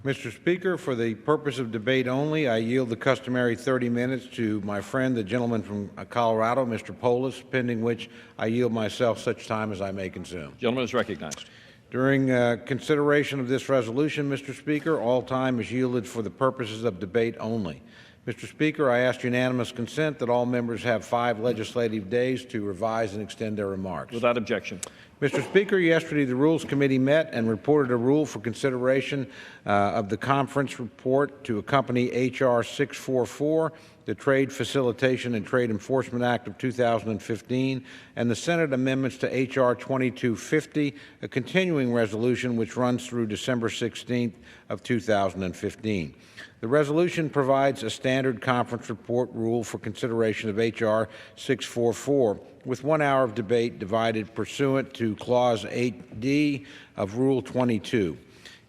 Mr. Speaker, for the purpose of debate only, I yield the customary 30 minutes to my friend, the gentleman from Colorado, Mr. Polis, pending which I yield myself such time as I may consume. The gentleman is recognized. During consideration of this resolution, Mr. Speaker, all time is yielded for the purposes of debate only. Mr. Speaker, I ask unanimous consent that all members have 5 legislative days to revise and extend their remarks. Without objection. Mr. Speaker, yesterday the Rules Committee met and reported a rule for consideration of the conference report to accompany H.R. 644, the Trade Facilitation and Trade Enforcement Act of 2015, and the Senate amendments to H.R. 2250, a continuing resolution which runs through December 16th of 2015. The resolution provides a standard conference report rule for consideration of H.R. 644, with 1 hour of debate divided pursuant to Clause 8D of Rule 22.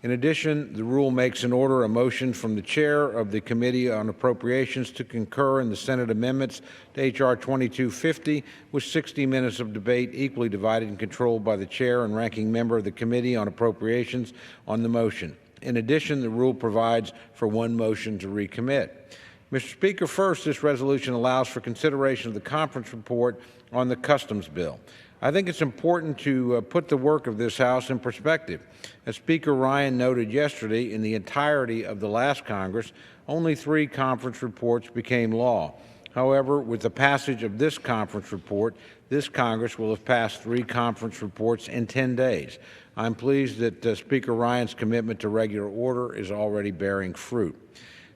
In addition, the rule makes an order a motion from the chair of the Committee on Appropriations to concur in the Senate amendments to H.R. 2250, with 60 minutes of debate equally divided and controlled by the chair and ranking member of the Committee on Appropriations on the motion. In addition, the rule provides for 1 motion to recommit. Mr. Speaker, first, this resolution allows for consideration of the conference report on the Customs Bill. I think it's important to put the work of this House in perspective. As Speaker Ryan noted yesterday, in the entirety of the last Congress, only 3 conference reports became law. However, with the passage of this conference report, this Congress will have passed 3 conference reports in 10 days. I'm pleased that Speaker Ryan's commitment to regular order is already bearing fruit.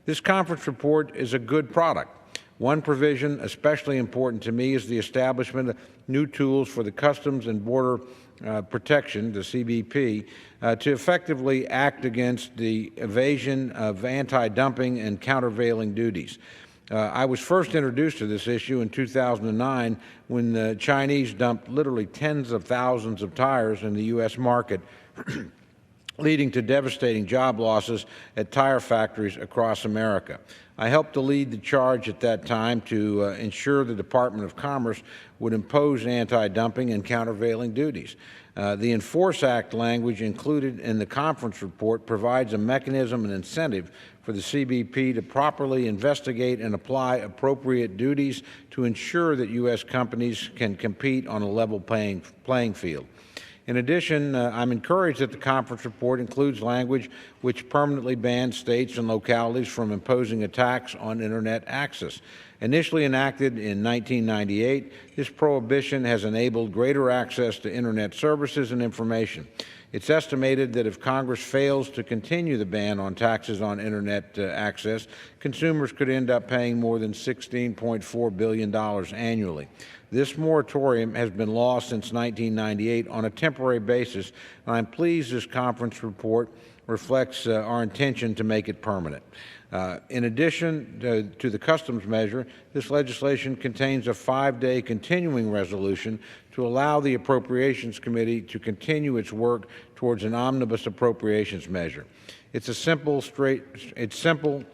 This conference report is a good product. One provision especially important to me is the establishment of new tools for the Customs and Border Protection, the CBP, to effectively act against the evasion of anti-dumping and countervailing duties. I was first introduced to this issue in 2009 when the Chinese dumped literally tens of thousands of tires in the U.S. market, leading to devastating job losses at tire factories across America. I helped to lead the charge at that time to ensure the Department of Commerce would impose anti-dumping and countervailing duties. The Enforce Act language included in the conference report provides a mechanism and incentive for the CBP to properly investigate and apply appropriate duties to ensure that U.S. companies can compete on a level playing field. In addition, I'm encouraged that the conference report includes language which permanently bans states and localities from imposing a tax on Internet access. Initially enacted in 1998, this prohibition has enabled greater access to Internet services and information. It's estimated that if Congress fails to continue the ban on taxes on Internet access, consumers could end up paying more than $16.4 billion annually. This moratorium has been law since 1998 on a temporary basis, and I'm pleased this conference report reflects our intention to make it permanent. In addition to the customs measure, this legislation contains a 5-day continuing resolution to allow the Appropriations Committee to continue its work towards an omnibus appropriations measure. It's simple,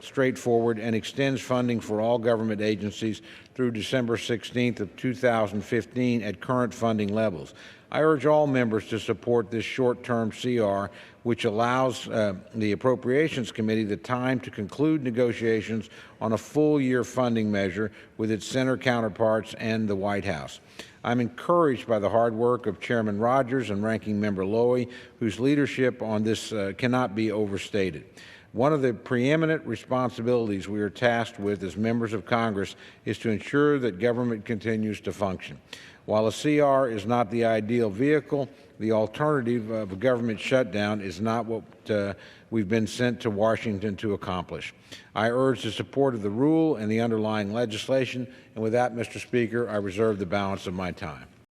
straightforward, and extends funding for all government agencies through December 16th of 2015 at current funding levels. I urge all members to support this short-term CR, which allows the Appropriations Committee the time to conclude negotiations on a full-year funding measure with its Senate counterparts and the White House. I'm encouraged by the hard work of Chairman Rogers and Ranking Member Lowy, whose leadership on this cannot be overstated. One of the preeminent responsibilities we are tasked with as members of Congress is to ensure that government continues to function. While a CR is not the ideal vehicle, the alternative of a government shutdown is not what we've been sent to Washington to accomplish. I urge the support of the rule and the underlying legislation, and with that, Mr. Speaker, I reserve the balance of my time.